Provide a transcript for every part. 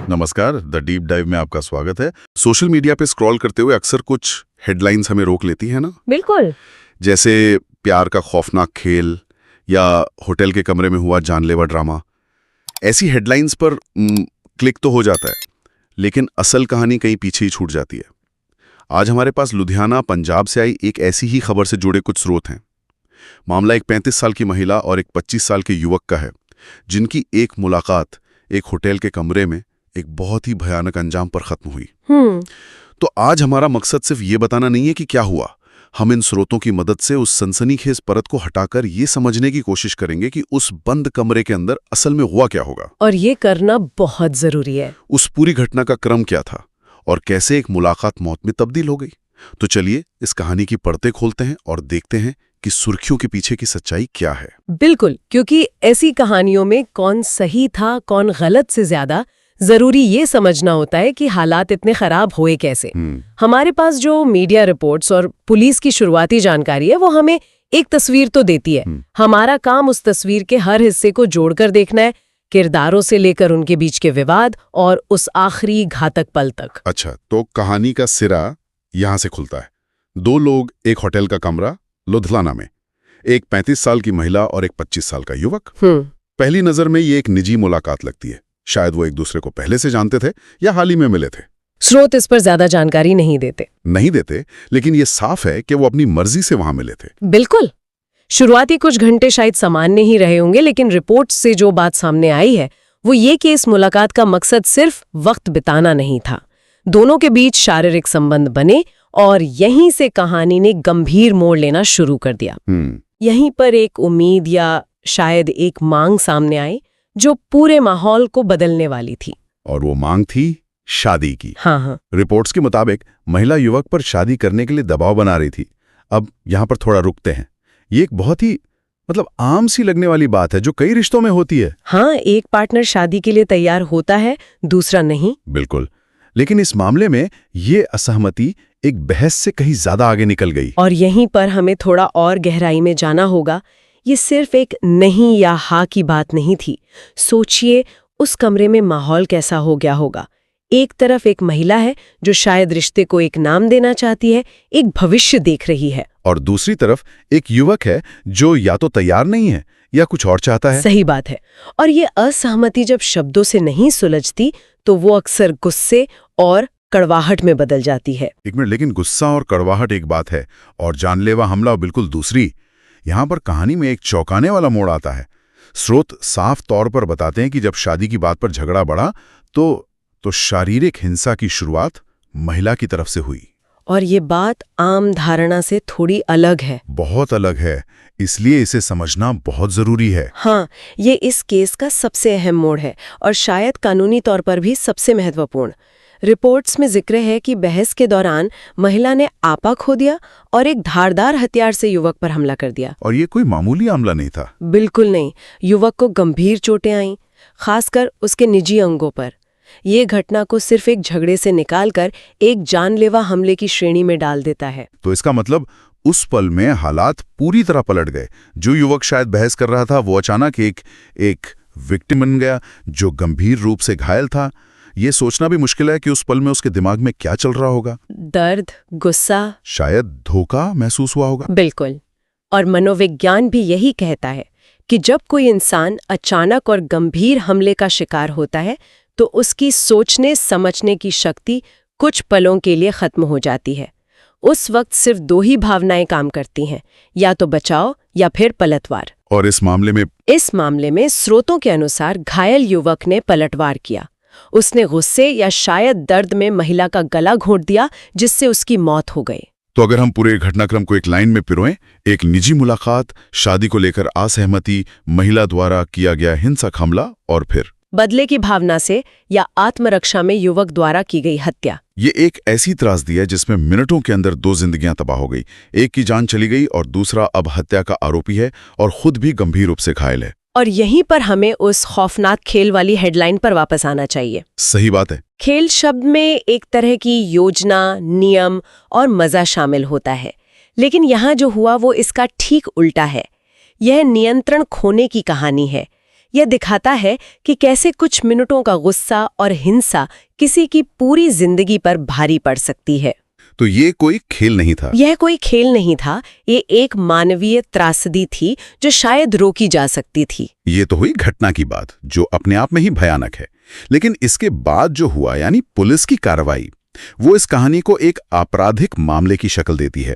नमस्कार, the deep dive में आपका स्वागत है। सोशल मीडिया पे स्क्रॉल करते हुए अक्सर कुछ हेडलाइंस हमें रोक लेती है ना। बिल्कुल। जैसे प्यार का खौफनाक खेल या होटल के कमरे में हुआ जानलेवा ड्रामा। ऐसी हेडलाइंस पर क्लिक तो हो जाता है, लेकिन असल कहानी कहीं पीछे ही छूट जाती है। आज हमारे पास लुधियाना, पंजाब से आई एक ऐसी ही खबर से जुड़े कुछ स्रोत हैं। मामला एक 35 साल की महिला और एक 25 साल के युवक का है, जिनकी एक मुलाकात एक होटल के कमरे में एक बहुत ही भयानक अंजाम पर खत्म हुई। तो आज हमारा मकसद सिर्फ ये बताना नहीं है कि क्या हुआ। हम इन स्रोतों की मदद से उस सनसनीखेज परत को हटाकर ये समझने की कोशिश करेंगे कि उस बंद कमरे के अंदर असल में हुआ क्या होगा। और ये करना बहुत जरूरी है। उस पूरी घटना का क्रम क्या था और कैसे एक मुलाकात मौत में तब्दील हो गई। तो चलिए इस कहानी की परतें खोलते हैं और देखते हैं कि सुर्खियों के पीछे की सच्चाई क्या है। बिल्कुल, क्योंकि ऐसी कहानियों में कौन सही था कौन गलत से ज्यादा जरूरी ये समझना होता है कि हालात इतने खराब हुए कैसे। हमारे पास जो मीडिया रिपोर्ट्स और पुलिस की शुरुआती जानकारी है वो हमें एक तस्वीर तो देती है। हमारा काम उस तस्वीर के हर हिस्से को जोड़कर देखना है, किरदारों से लेकर उनके बीच के विवाद और उस आखिरी घातक पल तक। अच्छा, तो कहानी का सिरा यहां से खुलता है। दो लोग, एक होटल का कमरा लुधियाना में, एक 35 साल की महिला और एक 25 साल का युवक। पहली नजर में ये एक निजी मुलाकात लगती है। शायद वो एक दूसरे को पहले से जानते थे या हाल ही में मिले थे। स्रोत इस पर ज्यादा जानकारी नहीं देते, लेकिन ये साफ है कि वो अपनी मर्जी से वहां मिले थे। बिल्कुल। शुरुआती कुछ घंटे शायद सामान्य ही रहे होंगे, लेकिन रिपोर्ट से जो बात सामने आई है वो ये कि इस मुलाकात का मकसद सिर्फ वक्त बिताना नहीं था। दोनों के बीच शारीरिक संबंध बने और यहीं से कहानी ने गंभीर मोड़ लेना शुरू कर दिया। यहीं पर एक उम्मीद या शायद एक मांग सामने आई जो पूरे माहौल को बदलने वाली थी। और वो मांग थी शादी की। हाँ। रिपोर्ट्स के मुताबिक महिला युवक पर शादी करने के लिए दबाव बना रही थी। अब यहाँ पर थोड़ा रुकते हैं। ये एक बहुत ही आम सी लगने वाली बात है जो कई रिश्तों में होती है। हाँ, एक पार्टनर शादी के लिए तैयार होता है, दूसरा नहीं। बिल्कुल, लेकिन इस मामले में ये असहमति एक बहस से कहीं ज्यादा आगे निकल गई। और यहीं पर हमें थोड़ा और गहराई में जाना होगा। ये सिर्फ एक नहीं या हाँ की बात नहीं थी। सोचिए उस कमरे में माहौल कैसा हो गया होगा। एक तरफ एक महिला है जो शायद रिश्ते को एक नाम देना चाहती है, एक भविष्य देख रही है, और दूसरी तरफ एक युवक है जो या तो तैयार नहीं है या कुछ और चाहता है। सही बात है। और ये असहमति जब शब्दों से नहीं सुलझती तो वो अक्सर गुस्से और कड़वाहट में बदल जाती है। एक मिनट, लेकिन गुस्सा और कड़वाहट एक बात है और जानलेवा हमला बिल्कुल दूसरी। यहाँ पर कहानी में एक चौंकाने वाला मोड़ आता है। स्रोत साफ तौर पर बताते हैं कि जब शादी की बात पर झगड़ा बढ़ा तो शारीरिक हिंसा की शुरुआत महिला की तरफ से हुई। और ये बात आम धारणा से थोड़ी अलग है। बहुत अलग है, इसलिए इसे समझना बहुत जरूरी है। हाँ, ये इस केस का सबसे अहम मोड़ है और शायद कानूनी तौर पर भी सबसे महत्वपूर्ण। रिपोर्ट्स में जिक्र है कि बहस के दौरान महिला ने आपा खो दिया और एक धारदार हथियार से युवक पर हमला कर दिया। और ये कोई मामूली हमला नहीं था। बिल्कुल नहीं। युवक को गंभीर चोटें आईं, खासकर उसके निजी अंगों पर। ये घटना को सिर्फ एक झगड़े से निकालकर एक जानलेवा हमले की श्रेणी में डाल देता है। तो इसका मतलब उस पल में हालात पूरी तरह पलट गए। जो युवक शायद बहस कर रहा था वो अचानक एक विक्टिम बन गया जो गंभीर रूप से घायल था। ये सोचना भी मुश्किल है कि उस पल में उसके दिमाग में क्या चल रहा होगा। दर्द, गुस्सा, शायद धोखा महसूस हुआ होगा। बिल्कुल। और मनोविज्ञान भी यही कहता है कि जब कोई इंसान अचानक और गंभीर हमले का शिकार होता है तो उसकी सोचने समझने की शक्ति कुछ पलों के लिए खत्म हो जाती है। उस वक्त सिर्फ दो ही भावनाएं काम करती हैं, या तो बचाव या फिर पलटवार। और इस मामले में स्रोतों के अनुसार घायल युवक ने पलटवार किया। उसने गुस्से या शायद दर्द में महिला का गला घोंट दिया, जिससे उसकी मौत हो गई। तो अगर हम पूरे घटनाक्रम को एक लाइन में पिरोएं, एक निजी मुलाकात, शादी को लेकर असहमति, महिला द्वारा किया गया हिंसक हमला और फिर बदले की भावना से या आत्मरक्षा में युवक द्वारा की गई हत्या। ये एक ऐसी त्रासदी है जिसमें मिनटों के अंदर दो जिंदगियां तबाह हो गई। एक की जान चली गई और दूसरा अब हत्या का आरोपी है और खुद भी गंभीर रूप से घायल है। और यहीं पर हमें उस खौफनाक खेल वाली हेडलाइन पर वापस आना चाहिए। सही बात है। खेल शब्द में एक तरह की योजना, नियम और मजा शामिल होता है, लेकिन यहाँ जो हुआ वो इसका ठीक उल्टा है। यह नियंत्रण खोने की कहानी है। यह दिखाता है कि कैसे कुछ मिनटों का गुस्सा और हिंसा किसी की पूरी जिंदगी पर भारी पड़ सकती है। तो ये कोई खेल नहीं था। यह कोई खेल नहीं था, ये एक मानवीय त्रासदी थी जो शायद रोकी जा सकती थी। ये तो हुई घटना की बात, जो अपने आप में ही भयानक है। लेकिन इसके बाद जो हुआ, यानी पुलिस की कार्रवाई, वो इस कहानी को एक आपराधिक मामले की शक्ल देती है।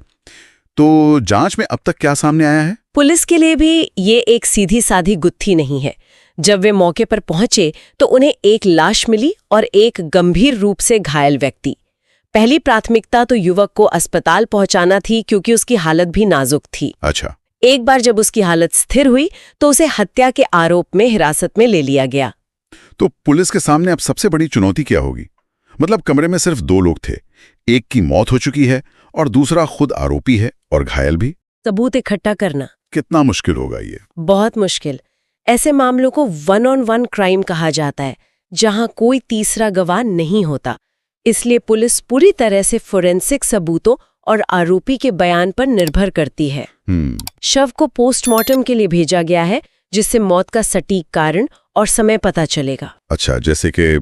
तो जांच में अब तक क्या सामने आया है? पुलिस के लिए भी ये एक सीधी साधी गुत्थी नहीं है। जब वे मौके पर पहुंचे तो उन्हें एक लाश मिली और एक गंभीर रूप से घायल व्यक्ति। पहली प्राथमिकता तो युवक को अस्पताल पहुंचाना थी, क्योंकि उसकी हालत भी नाजुक थी। अच्छा। एक बार जब उसकी हालत स्थिर हुई तो उसे हत्या के आरोप में हिरासत में ले लिया गया। तो पुलिस के सामने अब सबसे बड़ी चुनौती क्या होगी? मतलब कमरे में सिर्फ 2 लोग थे, एक की मौत हो चुकी है और दूसरा खुद आरोपी है और घायल भी। सबूत इकट्ठा करना कितना मुश्किल होगा ये? बहुत मुश्किल। ऐसे मामलों को 1-on-1 क्राइम कहा जाता है, जहां कोई तीसरा गवाह नहीं होता। इसलिए पुलिस पूरी तरह से फोरेंसिक सबूतों और आरोपी के बयान पर निर्भर करती है। शव को पोस्टमार्टम के लिए भेजा गया है, जिससे मौत का सटीक कारण और समय पता चलेगा। अच्छा, जैसे कि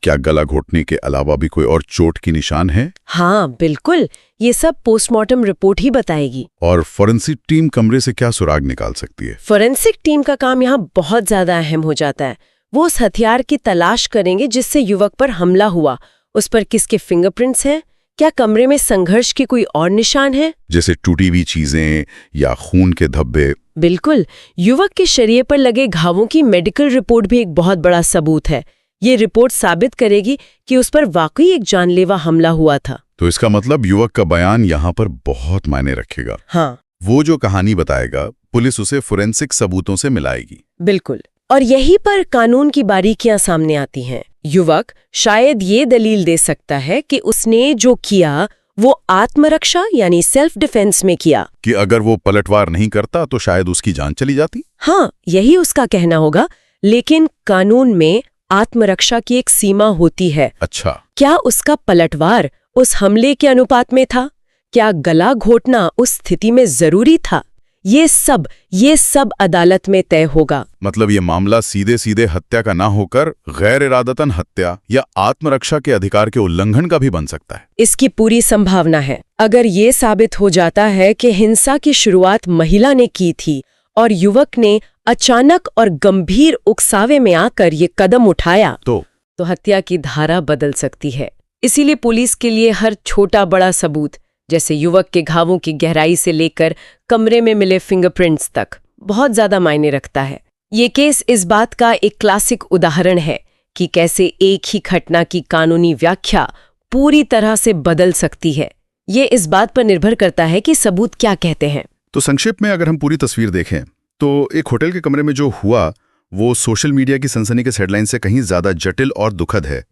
क्या गला घोटने के अलावा भी कोई और चोट की निशान है? हाँ बिल्कुल, ये सब पोस्टमार्टम रिपोर्ट ही बताएगी। और फोरेंसिक टीम कमरे से क्या सुराग निकाल सकती है? फोरेंसिक टीम का काम यहाँ बहुत ज्यादा अहम हो जाता है। वो उस हथियार की तलाश करेंगे जिससे युवक पर हमला हुआ, उस पर किसके फिंगरप्रिंट्स हैं, क्या कमरे में संघर्ष के कोई और निशान है, जैसे टूटी हुई चीजें या खून के धब्बे। बिल्कुल। युवक के शरीर पर लगे घावों की मेडिकल रिपोर्ट भी एक बहुत बड़ा सबूत है। ये रिपोर्ट साबित करेगी कि उस पर वाकई एक जानलेवा हमला हुआ था। तो इसका मतलब युवक का बयान यहाँ पर बहुत मायने रखेगा। हाँ, वो जो कहानी बताएगा, पुलिस उसे फोरेंसिक सबूतों से मिलाएगी। बिल्कुल। और यहीं पर कानून की बारीकियां सामने आती हैं। युवक शायद ये दलील दे सकता है कि उसने जो किया वो आत्मरक्षा यानी सेल्फ डिफेंस में किया, कि अगर वो पलटवार नहीं करता तो शायद उसकी जान चली जाती। हाँ, यही उसका कहना होगा। लेकिन कानून में आत्मरक्षा की एक सीमा होती है। अच्छा। क्या उसका पलटवार उस हमले के अनुपात में था? क्या गला घोटना उस स्थिति में जरूरी था? ये सब अदालत में तय होगा। मतलब ये मामला सीधे सीधे हत्या का ना होकर गैर इरादतन हत्या या आत्मरक्षा के अधिकार के उल्लंघन का भी बन सकता है। इसकी पूरी संभावना है। अगर ये साबित हो जाता है कि हिंसा की शुरुआत महिला ने की थी और युवक ने अचानक और गंभीर उकसावे में आकर ये कदम उठाया, तो हत्या की धारा बदल सकती है। इसीलिए पुलिस के लिए हर छोटा बड़ा सबूत, जैसे युवक के घावों की गहराई से लेकर कमरे में मिले फिंगरप्रिंट्स तक, बहुत ज्यादा मायने रखता है। ये केस इस बात का एक क्लासिक उदाहरण है कि कैसे एक ही घटना की कानूनी व्याख्या पूरी तरह से बदल सकती है। ये इस बात पर निर्भर करता है कि सबूत क्या कहते हैं। तो संक्षेप में अगर हम पूरी तस्वीर देखें तो एक होटल के कमरे में जो हुआ वो सोशल मीडिया की सनसनीखेज हेडलाइन से कहीं ज्यादा जटिल और दुखद है।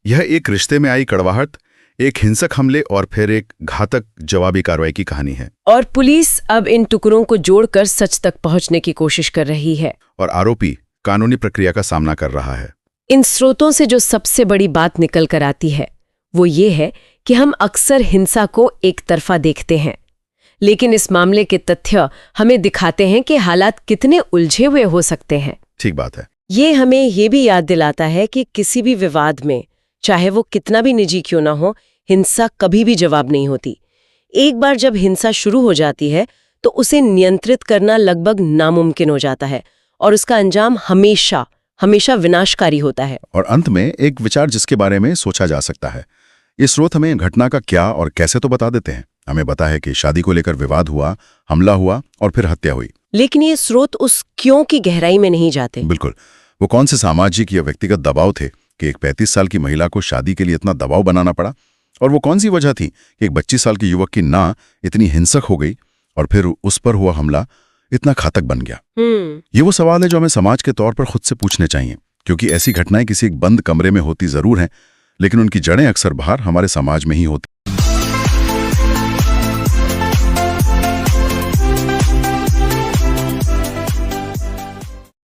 यह एक रिश्ते में आई कड़वाहट, एक हिंसक हमले और फिर एक घातक जवाबी कार्रवाई की कहानी है। और पुलिस अब इन टुकड़ों को जोड़कर सच तक पहुंचने की कोशिश कर रही है। और आरोपी कानूनी प्रक्रिया का सामना कर रहा है। इन स्रोतों से जो सबसे बड़ी बात निकल कर आती है वो ये है कि हम अक्सर हिंसा को एक तरफा देखते हैं, लेकिन इस मामले के तथ्य हमें दिखाते हैं कि हालात कितने उलझे हुए हो सकते हैं। ठीक बात है। ये हमें ये भी याद दिलाता है कि किसी भी विवाद में, चाहे वो कितना भी निजी क्यों ना हो, हिंसा कभी भी जवाब नहीं होती। एक बार जब हिंसा शुरू हो जाती है तो उसे नियंत्रित करना लगभग नामुमकिन हो जाता है और उसका अंजाम हमेशा विनाशकारी होता है। और अंत में एक विचार जिसके बारे में सोचा जा सकता है। ये स्रोत हमें घटना का क्या और कैसे तो बता देते हैं। हमें पता है कि शादी को लेकर विवाद हुआ, हमला हुआ और फिर हत्या हुई, लेकिन ये स्रोत उस क्यों की गहराई में नहीं जाते। बिल्कुल। वो कौन से सामाजिक या व्यक्तिगत दबाव थे कि एक 35 साल की महिला को शादी के लिए इतना दबाव बनाना पड़ा, और वो कौन सी वजह थी कि एक 25 साल के युवक की ना इतनी हिंसक हो गई और फिर उस पर हुआ हमला इतना घातक बन गया। ये वो सवाल है जो हमें समाज के तौर पर खुद से पूछने चाहिए, क्योंकि ऐसी घटनाएं किसी एक बंद कमरे में होती जरूर हैं, लेकिन उनकी जड़ें अक्सर बाहर हमारे समाज में ही होती।